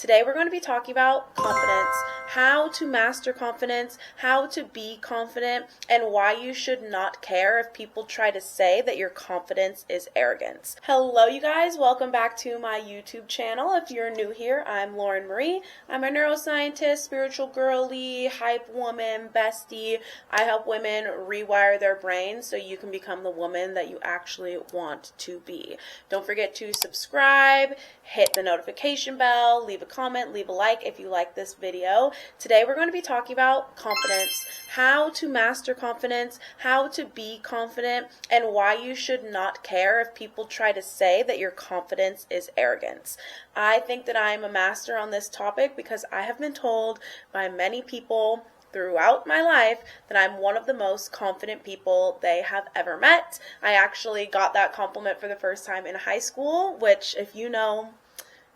Today we're going to be talking about confidence, how to master confidence, how to be confident, and why you should not care if people try to say that your confidence is arrogance. Hello you guys, welcome back to my YouTube channel. If you're new here, I'm Lauren Marie. I'm a neuroscientist, spiritual girly, hype woman, bestie. I help women rewire their brains so you can become the woman that you actually want to be. Don't forget to subscribe, hit the notification bell, leave a comment, leave a like if you like this video. Today we're going to be talking about confidence, how to master confidence, how to be confident, and why you should not care if people try to say that your confidence is arrogance. I think that I am a master on this topic because I have been told by many people throughout my life that I'm one of the most confident people they have ever met. I actually got that compliment for the first time in high school, which, if you know,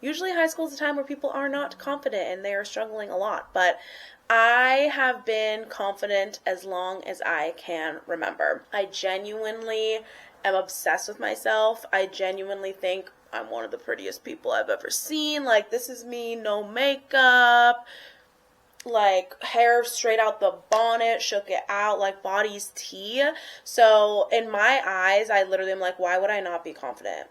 usually high school is a time where people are not confident and they are struggling a lot, but I have been confident as long as I can remember. I genuinely am obsessed with myself. I genuinely think I'm one of the prettiest people I've ever seen. Like, this is me, no makeup, like hair straight out the bonnet, shook it out, like body's tea. So in my eyes, I literally am like, why would I not be confident?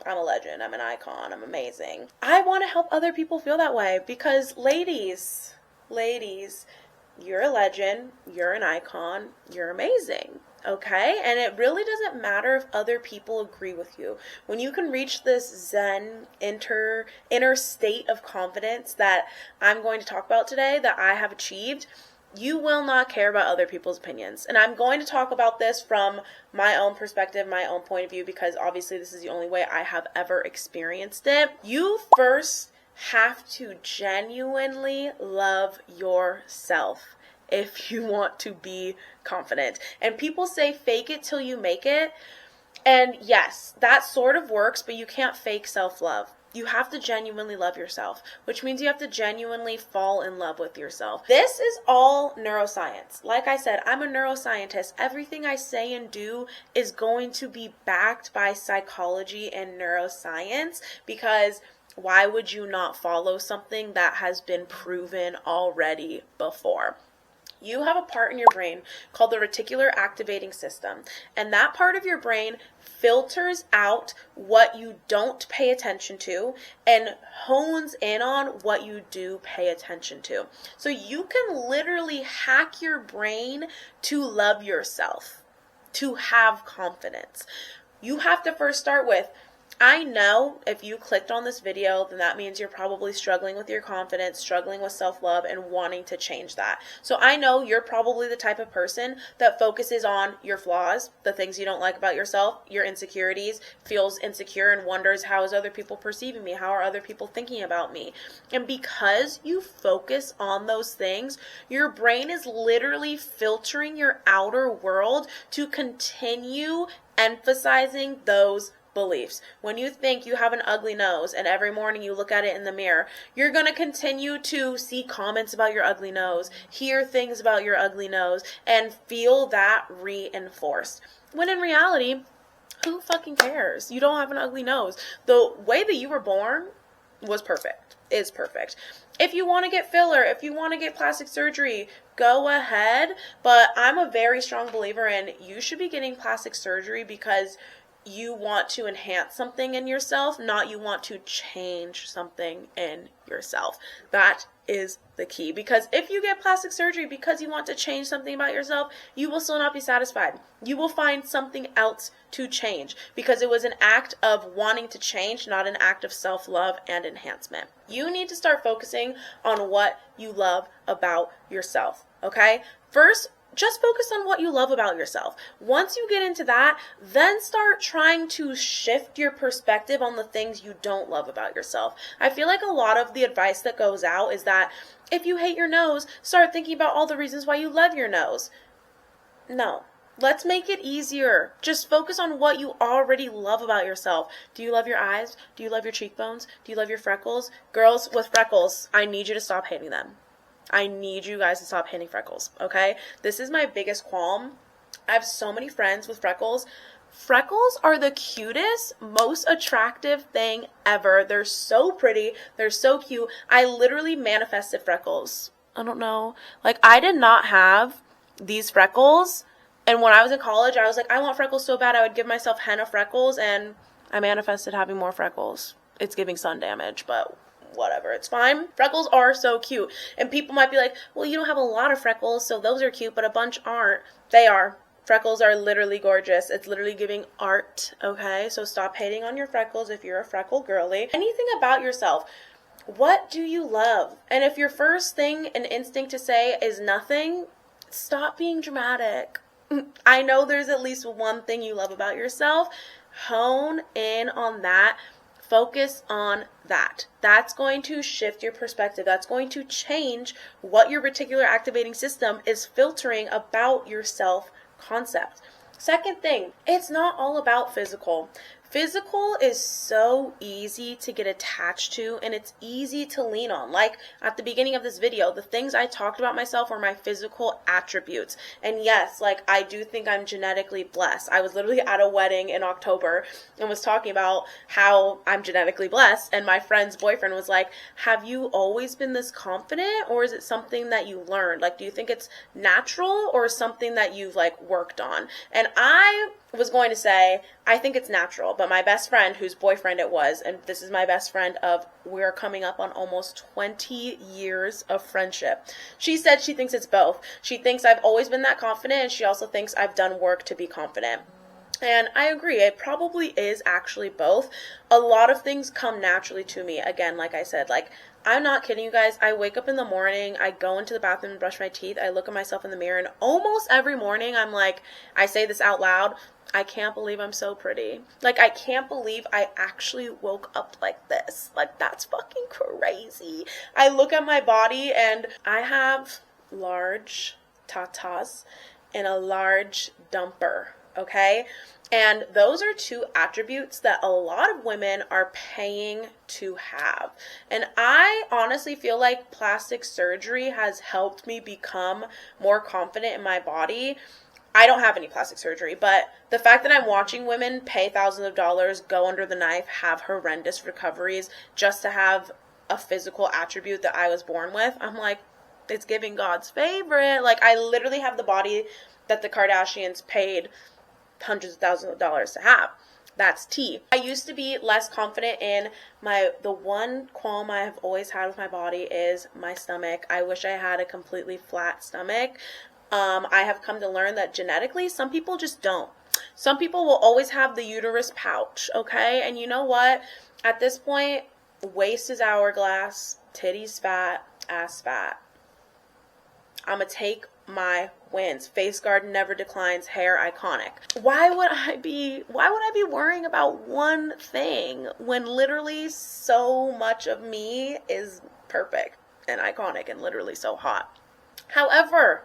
I'm a legend, I'm an icon, I'm amazing. I want to help other people feel that way because ladies, you're a legend, you're an icon, you're amazing. Okay? And it really doesn't matter if other people agree with you. When you can reach this zen inner state of confidence that I'm going to talk about today, that I have achieved, you will not care about other people's opinions. And I'm going to talk about this from my own perspective, my own point of view, because obviously this is the only way I have ever experienced it. You first have to genuinely love yourself if you want to be confident. And people say fake it till you make it. And yes, that sort of works, but you can't fake self-love. You have to genuinely love yourself, which means you have to genuinely fall in love with yourself. This is all neuroscience. Like I said, I'm a neuroscientist. Everything I say and do is going to be backed by psychology and neuroscience, because why would you not follow something that has been proven already before? You have a part in your brain called the reticular activating system, and that part of your brain filters out what you don't pay attention to and hones in on what you do pay attention to. So you can literally hack your brain to love yourself, to have confidence. You have to first start with, I know if you clicked on this video, then that means you're probably struggling with your confidence, struggling with self-love, and wanting to change that. So I know you're probably the type of person that focuses on your flaws, the things you don't like about yourself, your insecurities, feels insecure and wonders, how is other people perceiving me? How are other people thinking about me? And because you focus on those things, your brain is literally filtering your outer world to continue emphasizing those beliefs. When you think you have an ugly nose and every morning you look at it in the mirror, you're going to continue to see comments about your ugly nose, hear things about your ugly nose, and feel that reinforced. When in reality, who fucking cares? You don't have an ugly nose. The way that you were born was perfect, is perfect. If you want to get filler, if you want to get plastic surgery, go ahead. But I'm a very strong believer in you should be getting plastic surgery because you want to enhance something in yourself, not you want to change something in yourself. That is the key. Because if you get plastic surgery because you want to change something about yourself, you will still not be satisfied. You will find something else to change because it was an act of wanting to change, not an act of self-love and enhancement. You need to start focusing on what you love about yourself, okay? First, just focus on what you love about yourself. Once you get into that, then start trying to shift your perspective on the things you don't love about yourself. I feel like a lot of the advice that goes out is that if you hate your nose, start thinking about all the reasons why you love your nose. No. Let's make it easier. Just focus on what you already love about yourself. Do you love your eyes? Do you love your cheekbones? Do you love your freckles? Girls with freckles, I need you to stop hating them. I need you guys to stop hating freckles, okay? This is my biggest qualm. I have so many friends with freckles, Freckles are the cutest, most attractive thing ever. They're so pretty. They're so cute. I literally manifested freckles. I don't know. Like, I did not have these freckles. And when I was in college, I was like, I want freckles so bad. I would give myself henna freckles, and I manifested having more freckles. It's giving sun damage, but whatever, it's fine. Freckles are so cute. And people might be like, well, you don't have a lot of freckles, so those are cute, but a bunch aren't. They are. Freckles are literally gorgeous. It's literally giving art, okay? So stop hating on your freckles if you're a freckle girly. Anything about yourself. What do you love? And if your first thing and instinct to say is nothing, stop being dramatic. I know there's at least one thing you love about yourself. Hone in on that. Focus on that. That's going to shift your perspective. That's going to change what your reticular activating system is filtering about your self-concept. Second thing, it's not all about physical. Physical is so easy to get attached to, and it's easy to lean on. Like at the beginning of this video, the things I talked about myself were my physical attributes. And yes, like I do think I'm genetically blessed. I was literally at a wedding in October and was talking about how I'm genetically blessed. And my friend's boyfriend was like, have you always been this confident, or is it something that you learned? Like, do you think it's natural or something that you've like worked on? And I was going to say, I think it's natural, but my best friend, whose boyfriend it was, and this is my best friend of, we're coming up on almost 20 years of friendship. She said she thinks it's both. She thinks I've always been that confident, and she also thinks I've done work to be confident. And I agree, it probably is actually both. A lot of things come naturally to me. Again, like I said, like, I'm not kidding you guys. I wake up in the morning, I go into the bathroom and brush my teeth, I look at myself in the mirror, and almost every morning I'm like, I say this out loud, I can't believe I'm so pretty. Like, I can't believe I actually woke up like this. Like, that's fucking crazy. I look at my body and I have large tatas and a large dumper, okay? And those are two attributes that a lot of women are paying to have. And I honestly feel like plastic surgery has helped me become more confident in my body. I don't have any plastic surgery, but the fact that I'm watching women pay thousands of dollars, go under the knife, have horrendous recoveries just to have a physical attribute that I was born with, I'm like, it's giving God's favorite. Like, I literally have the body that the Kardashians paid hundreds of thousands of dollars to have. That's tea. I used to be less confident in the one qualm I have always had with my body is my stomach. I wish I had a completely flat stomach. I have come to learn that genetically, some people just don't. Some people will always have the uterus pouch, okay? And you know what? At this point, waist is hourglass, titties fat, ass fat. I'm gonna take my wins. Face guard never declines, hair iconic. Why would I be worrying about one thing when literally so much of me is perfect and iconic and literally so hot? However,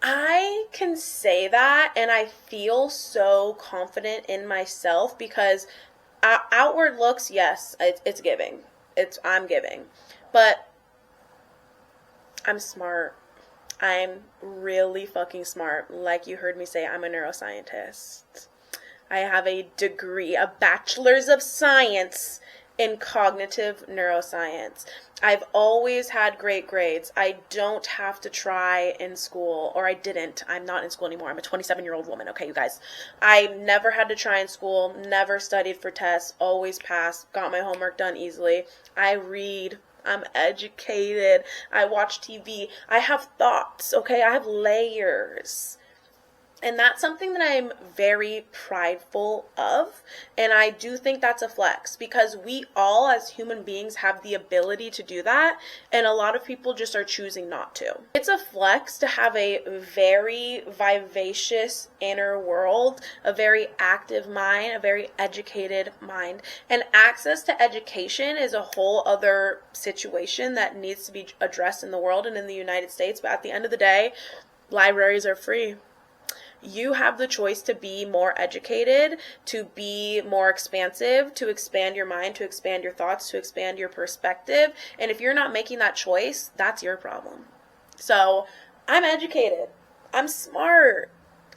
I can say that and I feel so confident in myself because outward looks, yes, it's giving. I'm giving. But I'm smart. I'm really fucking smart. Like you heard me say, I'm a neuroscientist. I have a degree, a bachelor's of science in cognitive neuroscience. I've always had great grades. I don't have to try in school, or I didn't. I'm not in school anymore. I'm a 27-year-old woman, okay, you guys. I never had to try in school, never studied for tests, always passed, got my homework done easily. I read. I'm educated. I watch TV. I have thoughts, okay? I have layers. And that's something that I'm very prideful of. And I do think that's a flex because we all as human beings have the ability to do that. And a lot of people just are choosing not to. It's a flex to have a very vivacious inner world, a very active mind, a very educated mind. And access to education is a whole other situation that needs to be addressed in the world and in the United States. But at the end of the day, libraries are free. You have the choice to be more educated, to be more expansive, to expand your mind, to expand your thoughts, to expand your perspective. And if you're not making that choice, that's your problem. So I'm educated. I'm smart.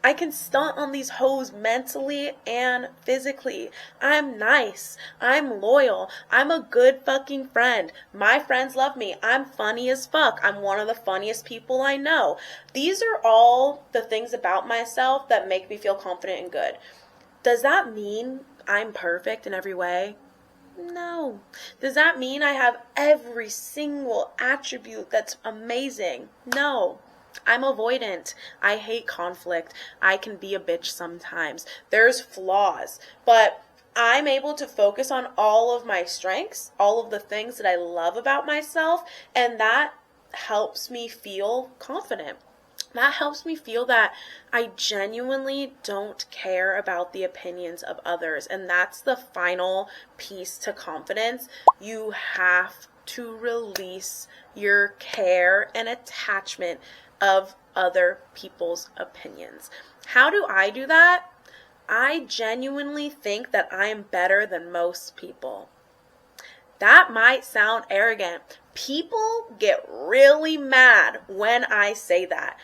I can stunt on these hoes mentally and physically. I'm nice. I'm loyal. I'm a good fucking friend. My friends love me. I'm funny as fuck. I'm one of the funniest people I know. These are all the things about myself that make me feel confident and good. Does that mean I'm perfect in every way? No. Does that mean I have every single attribute that's amazing? No. I'm avoidant. I hate conflict. I can be a bitch sometimes. There's flaws, but I'm able to focus on all of my strengths, all of the things that I love about myself, and that helps me feel confident. That helps me feel that I genuinely don't care about the opinions of others. And that's the final piece to confidence. You have to release your care and attachment of other people's opinions. How do I do that? I genuinely think that I am better than most people. That might sound arrogant. People get really mad when I say that.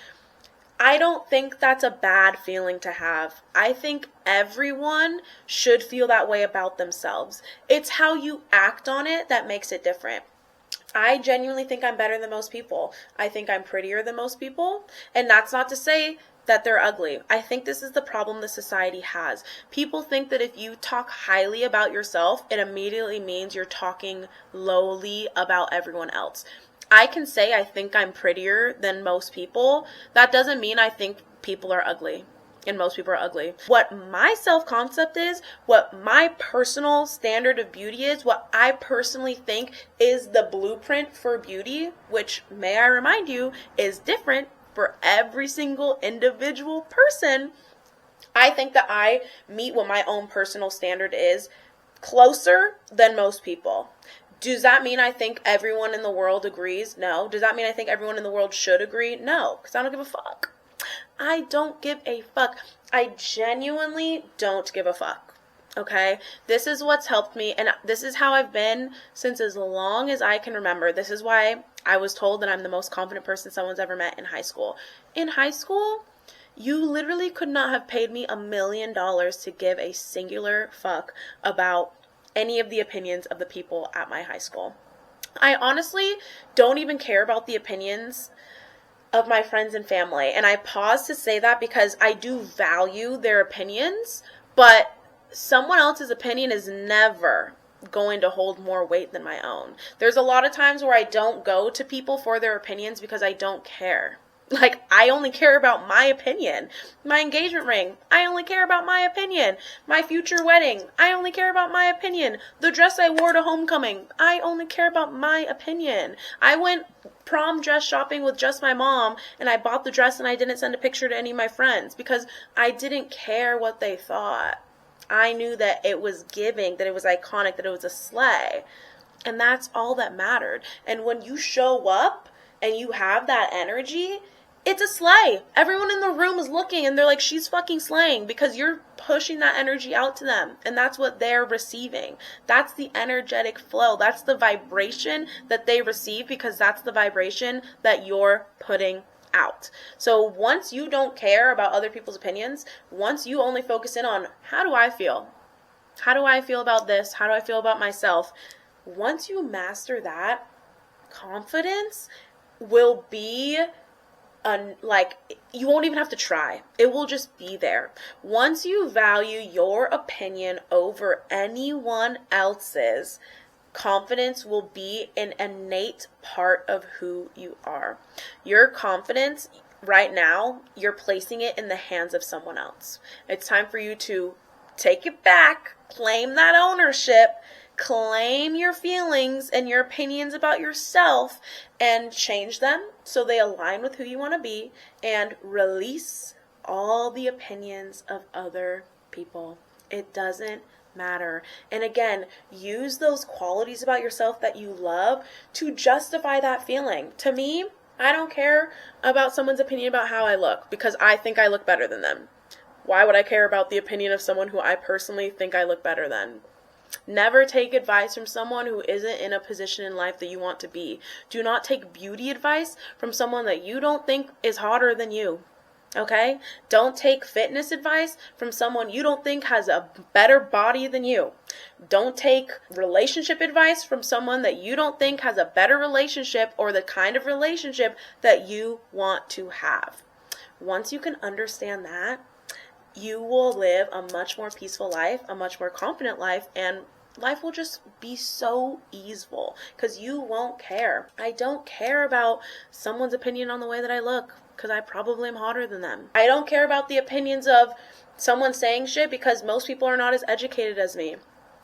I don't think that's a bad feeling to have. I think everyone should feel that way about themselves. It's how you act on it that makes it different. I genuinely think I'm better than most people. I think I'm prettier than most people. And that's not to say that they're ugly. I think this is the problem that society has. People think that if you talk highly about yourself, it immediately means you're talking lowly about everyone else. I can say I think I'm prettier than most people. That doesn't mean I think people are ugly and most people are ugly. What my self-concept is, what my personal standard of beauty is, what I personally think is the blueprint for beauty, which, may I remind you, is different for every single individual person. I think that I meet what my own personal standard is closer than most people. Does that mean I think everyone in the world agrees? No. Does that mean I think everyone in the world should agree? No, because I don't give a fuck. I don't give a fuck. I genuinely don't give a fuck. Okay? This is what's helped me, and this is how I've been since as long as I can remember. This is why I was told that I'm the most confident person someone's ever met in high school. In high school, you literally could not have paid me $1 million to give a singular fuck about any of the opinions of the people at my high school. I honestly don't even care about the opinions of my friends and family. And I pause to say that because I do value their opinions, but someone else's opinion is never going to hold more weight than my own. There's a lot of times where I don't go to people for their opinions because I don't care. Like, I only care about my opinion. My engagement ring, I only care about my opinion. My future wedding, I only care about my opinion. The dress I wore to homecoming, I only care about my opinion. I went prom dress shopping with just my mom, and I bought the dress and I didn't send a picture to any of my friends because I didn't care what they thought. I knew that it was giving, that it was iconic, that it was a slay. And that's all that mattered. And when you show up and you have that energy, it's a slay. Everyone in the room is looking and they're like, she's fucking slaying, because you're pushing that energy out to them. And that's what they're receiving. That's the energetic flow. That's the vibration that they receive, because that's the vibration that you're putting out. So once you don't care about other people's opinions, once you only focus in on, how do I feel? How do I feel about this? How do I feel about myself? Once you master that, confidence will be like, you won't even have to try. It will just be there. Once you value your opinion over anyone else's, confidence will be an innate part of who you are. Your confidence right now, you're placing it in the hands of someone else. It's time for you to take it back, claim that ownership, claim your feelings and your opinions about yourself, and change them so they align with who you want to be, and release all the opinions of other people. It doesn't matter. And again, use those qualities about yourself that you love to justify that feeling. To me, I don't care about someone's opinion about how I look because I think I look better than them. Why would I care about the opinion of someone who I personally think I look better than? Never take advice from someone who isn't in a position in life that you want to be. Do not take beauty advice from someone that you don't think is hotter than you. Okay? Don't take fitness advice from someone you don't think has a better body than you. Don't take relationship advice from someone that you don't think has a better relationship or the kind of relationship that you want to have. Once you can understand that, you will live a much more peaceful life, a much more confident life, and life will just be so easeful because you won't care. I don't care about someone's opinion on the way that I look because I probably am hotter than them. I don't care about the opinions of someone saying shit because most people are not as educated as me.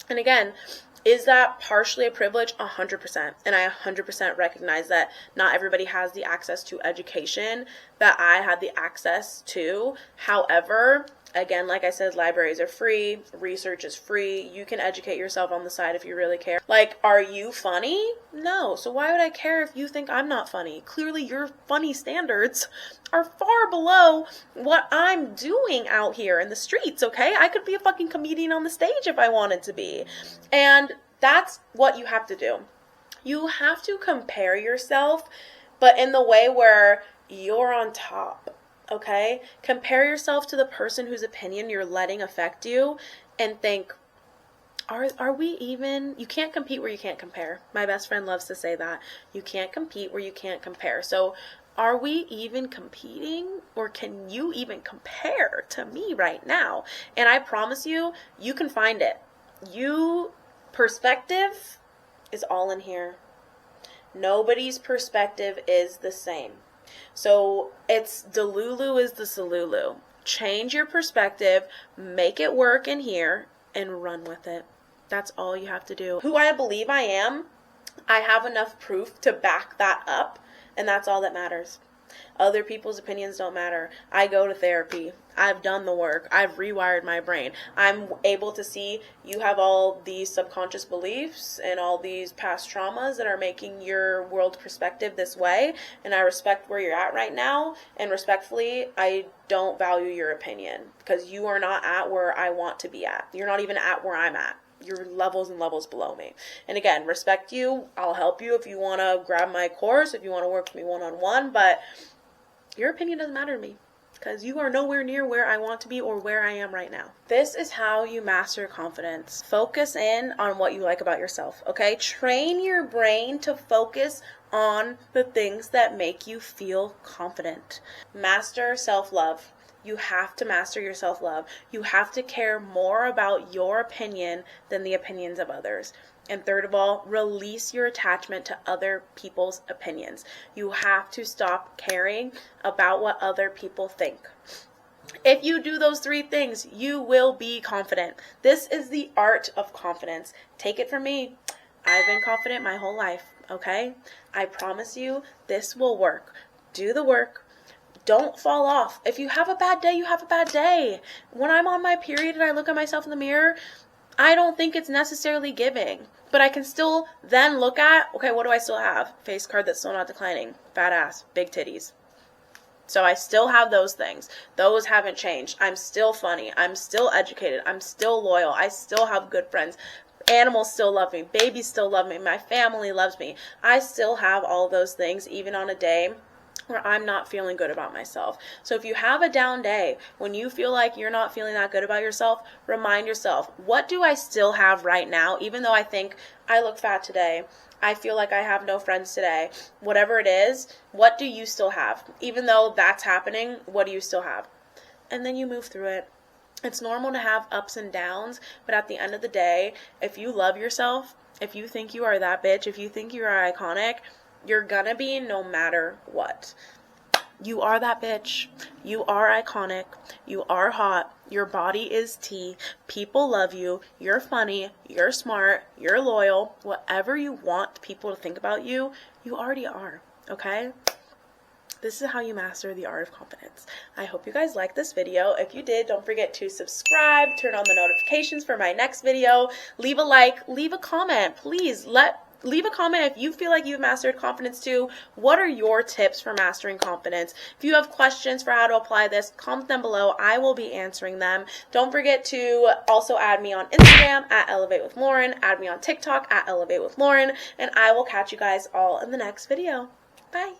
And again, is that partially a privilege? 100%. And I 100% recognize that not everybody has the access to education that I had the access to. However, again, like I said, libraries are free, research is free, you can educate yourself on the side if you really care. Like, are you funny? No. So why would I care if you think I'm not funny? Clearly your funny standards are far below what I'm doing out here in the streets, okay? I could be a fucking comedian on the stage if I wanted to be. And that's what you have to do. You have to compare yourself, but in the way where you're on top. Okay? Compare yourself to the person whose opinion you're letting affect you and think, are we even? You can't compete where you can't compare. My best friend loves to say that. You can't compete where you can't compare. So are we even competing, or can you even compare to me right now? And I promise you, you can find it. Perspective is all in here. Nobody's perspective is the same. So it's Delulu is the Salulu. Change your perspective, make it work in here, and run with it. That's all you have to do. Who I believe I am, I have enough proof to back that up, and that's all that matters. Other people's opinions don't matter. I go to therapy. I've done the work. I've rewired my brain. I'm able to see you have all these subconscious beliefs and all these past traumas that are making your world perspective this way. And I respect where you're at right now. And respectfully, I don't value your opinion because you are not at where I want to be at. You're not even at where I'm at. You're levels and levels below me. And again, respect you. I'll help you if you want to grab my course, if you want to work with me one-on-one, but your opinion doesn't matter to me because you are nowhere near where I want to be or where I am right now. This is how you master confidence. Focus in on what you like about yourself, okay? Train your brain to focus on the things that make you feel confident. Master self-love. You have to master your self-love. You have to care more about your opinion than the opinions of others. And third of all, release your attachment to other people's opinions. You have to stop caring about what other people think. If you do those three things, you will be confident. This is the art of confidence. Take it from me. I've been confident my whole life, okay? I promise you this will work. Do the work. Don't fall off. If you have a bad day, you have a bad day. When I'm on my period and I look at myself in the mirror, I don't think it's necessarily giving. But I can still then look at, okay, what do I still have? Face card that's still not declining. Fat ass. Big titties. So I still have those things. Those haven't changed. I'm still funny. I'm still educated. I'm still loyal. I still have good friends. Animals still love me. Babies still love me. My family loves me. I still have all those things even on a day where I'm not feeling good about myself. So if you have a down day, when you feel like you're not feeling that good about yourself, remind yourself, what do I still have right now? Even though I think I look fat today, I feel like I have no friends today, whatever it is, what do you still have? Even though that's happening, what do you still have? And then you move through it. It's normal to have ups and downs, but at the end of the day, if you love yourself, if you think you are that bitch, if you think you are iconic, you're gonna be no matter what. You are that bitch. You are iconic. You are hot. Your body is tea. People love you. You're funny. You're smart. You're loyal. Whatever you want people to think about you, you already are. Okay? This is how you master the art of confidence. I hope you guys liked this video. If you did, don't forget to subscribe, turn on the notifications for my next video, leave a like, leave a comment. Please leave a comment if you feel like you've mastered confidence too. What are your tips for mastering confidence? If you have questions for how to apply this, comment them below. I will be answering them. Don't forget to also add me on Instagram at Elevate with Lauren, add me on TikTok at Elevate with Lauren, and I will catch you guys all in the next video. Bye.